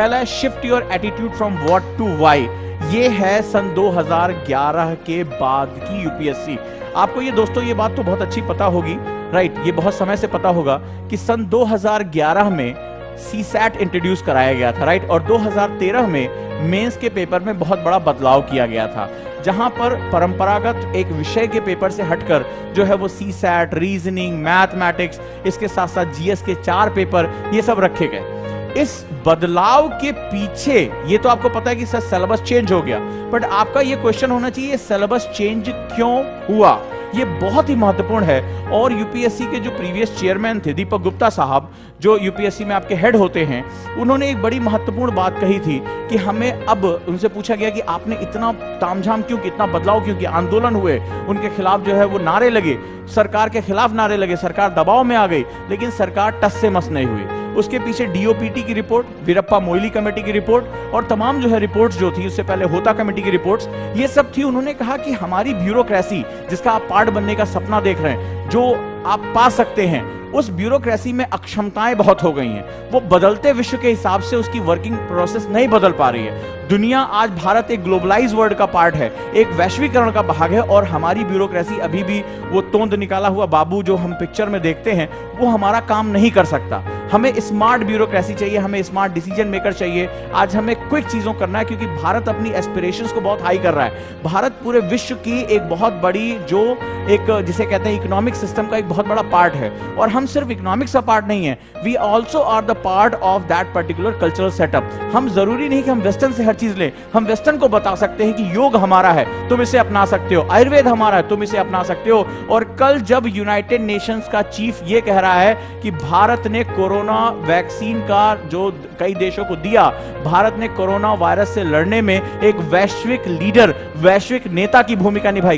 पहला है shift your attitude from what to why. ये है सन 2011 के बाद की यूपीएससी। आपको ये दोस्तों ये बात तो बहुत अच्छी पता होगी, राइट, ये बहुत समय से पता होगा कि सन 2011 में सीसैट इंट्रोड्यूस कराया गया था, राइट, और 2013 में मेंस के पेपर में बहुत बड़ा बदलाव किया गया था, जहां पर परंपरागत एक विषय के पेपर से हटकर जो है वो सीसैट, रीजनिंग, मैथमेटिक्स, इसके साथ साथ जीएस के 4 पेपर ये सब रखे गए। इस बदलाव के पीछे ये तो आपको पता है कि सर सिलेबस चेंज हो गया, बट आपका ये क्वेश्चन होना चाहिए सिलेबस चेंज क्यों हुआ। ये बहुत ही महत्वपूर्ण है। और यूपीएससी के जो प्रीवियस चेयरमैन थे दीपक गुप्ता साहब, जो यूपीएससी में आपके हेड होते हैं, उन्होंने एक बड़ी महत्वपूर्ण बात कही थी कि हमें, अब उनसे पूछा गया कि आपने इतना तामझाम क्यों, कितना बदलाव क्यों किया, आंदोलन हुए, उनके खिलाफ जो है वो नारे लगे, सरकार के खिलाफ नारे लगे, सरकार दबाव में आ गई, लेकिन सरकार टस से मस नहीं हुई। उसके पीछे डीओपीटी की रिपोर्ट, वीरप्पा मोइली कमेटी की रिपोर्ट और तमाम जो है रिपोर्ट्स जो थी, उससे पहले होता कमेटी की रिपोर्ट्स, ये सब थी। उन्होंने कहा कि हमारी ब्यूरोक्रेसी, जिसका आप पार्ट बनने का सपना देख रहे हैं, जो आप पा सकते हैं, उस ब्यूरोक्रेसी में अक्षमताएं बहुत हो गई हैं। वो बदलते विश्व के हिसाब से उसकी वर्किंग प्रोसेस नहीं बदल पा रही है। दुनिया, आज भारत एक ग्लोबलाइज वर्ल्ड का पार्ट है, एक वैश्वीकरण का भाग है, और हमारी ब्यूरोक्रेसी अभी भी वो तोंद निकाला हुआ बाबू जो हम पिक्चर में देखते हैं, वो हमारा काम नहीं कर सकता। हमें स्मार्ट ब्यूरोक्रेसी चाहिए, हमें स्मार्ट डिसीजन मेकर चाहिए। आज हमें क्विक चीजों करना है, क्योंकि भारत अपनी एस्पिरेशंस को बहुत हाई कर रहा है। भारत पूरे विश्व की एक बहुत बड़ी, जो एक जिसे कहते हैं इकोनॉमिक सिस्टम का एक बहुत बड़ा पार्ट है, और हम सिर्फ इकोनॉमिक्स का पार्ट नहीं है, we also are the part of that particular cultural setup. हम जरूरी नहीं कि हम वेस्टर्न से हर चीज लें, हम वेस्टर्न को बता सकते हैं कि योग हमारा है, तुम इसे अपना सकते हो, आयुर्वेद हमारा है, तुम इसे अपना सकते हो। और कल जब यूनाइटेड नेशंस का चीफ ये कह रहा है कि भारत ने कोरोना वैक्सीन का जो कई देशों को दिया, भारत ने कोरोना वायरस से लड़ने में एक वैश्विक लीडर, वैश्विक नेता की भूमिका निभाई।